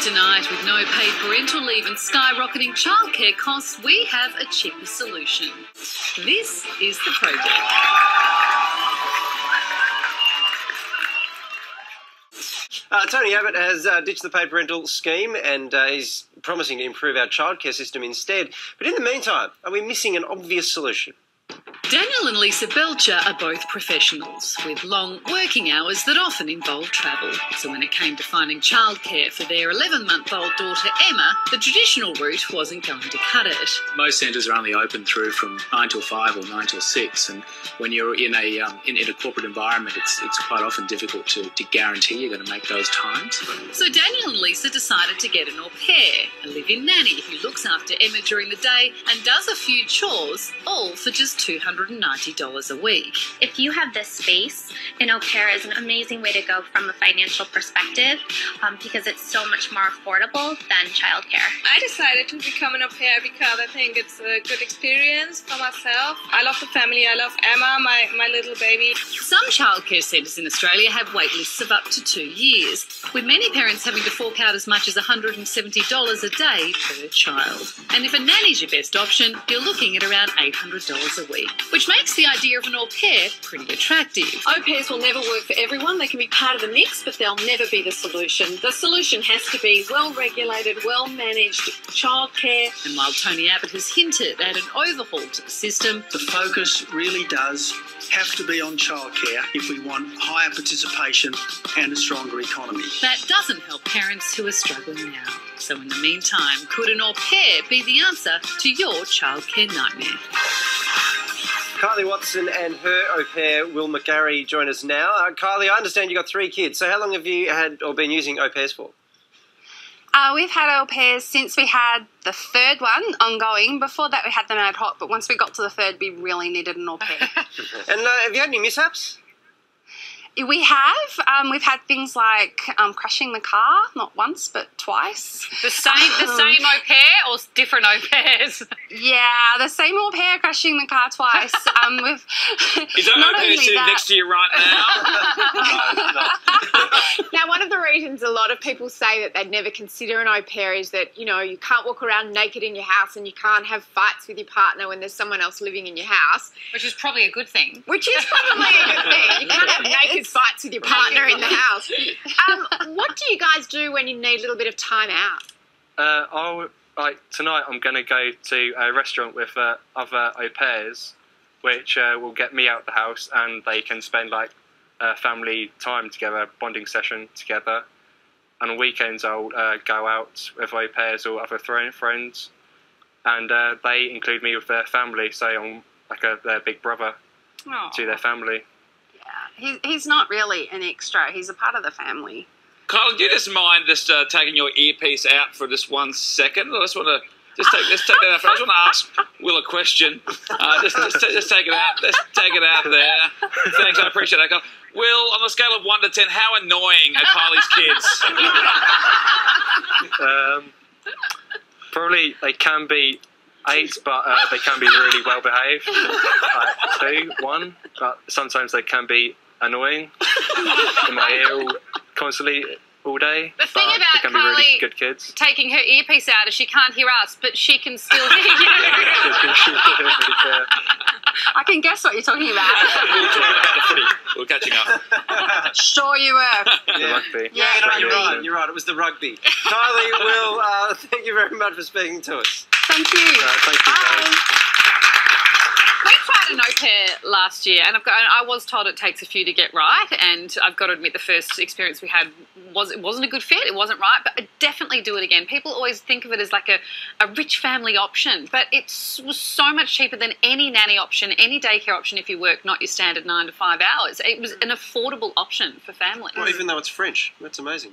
Tonight, with no paid parental leave and skyrocketing childcare costs, we have a cheaper solution. This is The Project. Tony Abbott has ditched the paid parental scheme and is promising to improve our childcare system instead. But in the meantime, are we missing an obvious solution? Daniel and Lisa Belcher are both professionals with long working hours that often involve travel. So when it came to finding childcare for their 11-month-old daughter Emma, the traditional route wasn't going to cut it. Most centres are only open through from 9 till 5 or 9 till 6, and when you're in a corporate environment, it's quite often difficult to guarantee you're going to make those times. So Daniel and Lisa decided to get an au pair, a live-in nanny who looks after Emma during the day and does a few chores, all for just $290 a week. If you have this space, an au pair is an amazing way to go from a financial perspective because it's so much more affordable than childcare. I decided to become an au pair because I think it's a good experience for myself. I love the family. I love Emma, my little baby. Some childcare centres in Australia have wait lists of up to 2 years, with many parents having to fork out as much as $170 a day per child. And if a nanny's your best option, you're looking at around $800 a week, which makes the idea of an au pair pretty attractive. Au pairs will never work for everyone. They can be part of the mix, but they'll never be the solution. The solution has to be well-regulated, well-managed childcare. And while Tony Abbott has hinted at an overhaul to the system, the focus really does have to be on childcare if we want higher participation and a stronger economy. that doesn't help parents who are struggling now. So in the meantime, could an au pair be the answer to your childcare nightmare? Kylie Watson and her au pair, Will McGarry, join us now. Kylie, I understand you've got 3 kids. So how long have you had or been using au pairs for? We've had au pairs since we had the 3rd one ongoing. Before that, we had them ad hoc, but once we got to the 3rd, we really needed an au pair. And have you had any mishaps? We have. We've had things like crashing the car, not once, but twice. The same au pair or different au pairs? Yeah, the same au pair crashing the car twice. We've Is that au pair sitting next to you right now? Now, one of the reasons a lot of people say that they'd never consider an au pair is that, you know, you can't walk around naked in your house and you can't have fights with your partner when there's someone else living in your house. Which is probably a good thing. Which is probably a good thing. You can't have naked fights with your partner in the house. What do you guys do when you need a little bit of time out? Tonight I'm going to go to a restaurant with other au pairs, which will get me out of the house and they can spend family time together, bonding session together. And on weekends I'll go out with au pairs or other friends, and they include me with their family, so I'm like their big brother to their family. Yeah, he's not really an extra. He's a part of the family. Kyle, do you just mind taking your earpiece out for just 1 second? I just want to let's take that out. I just want to ask Will a question. Just take it out. Let's take it out there. Thanks, I appreciate that, Kyle. Will, on a scale of 1 to 10, how annoying are Kylie's kids? Probably they can be 8, but they can be really well behaved. 2, 1, but sometimes they can be annoying in my ear constantly all day. The thing about they can be Kylie really good kids. taking her earpiece out is she can't hear us, but she can still hear you. I can guess what you're talking about. We were talking about the footy. We were catching up. Sure you were. Yeah, rugby. Yeah, no, you're right. It was the rugby. Kylie, Will, thank you very much for speaking to us. Thank you. Thank you, guys. We tried an au pair last year, and I was told it takes a few to get right, and I've got to admit the first experience we had wasn't a good fit, it wasn't right, but I'd definitely do it again. People always think of it as like a rich family option, but it was so much cheaper than any nanny option, any daycare option if you work not your standard 9 to 5 hours. It was an affordable option for families. Well, even though it's French, that's amazing.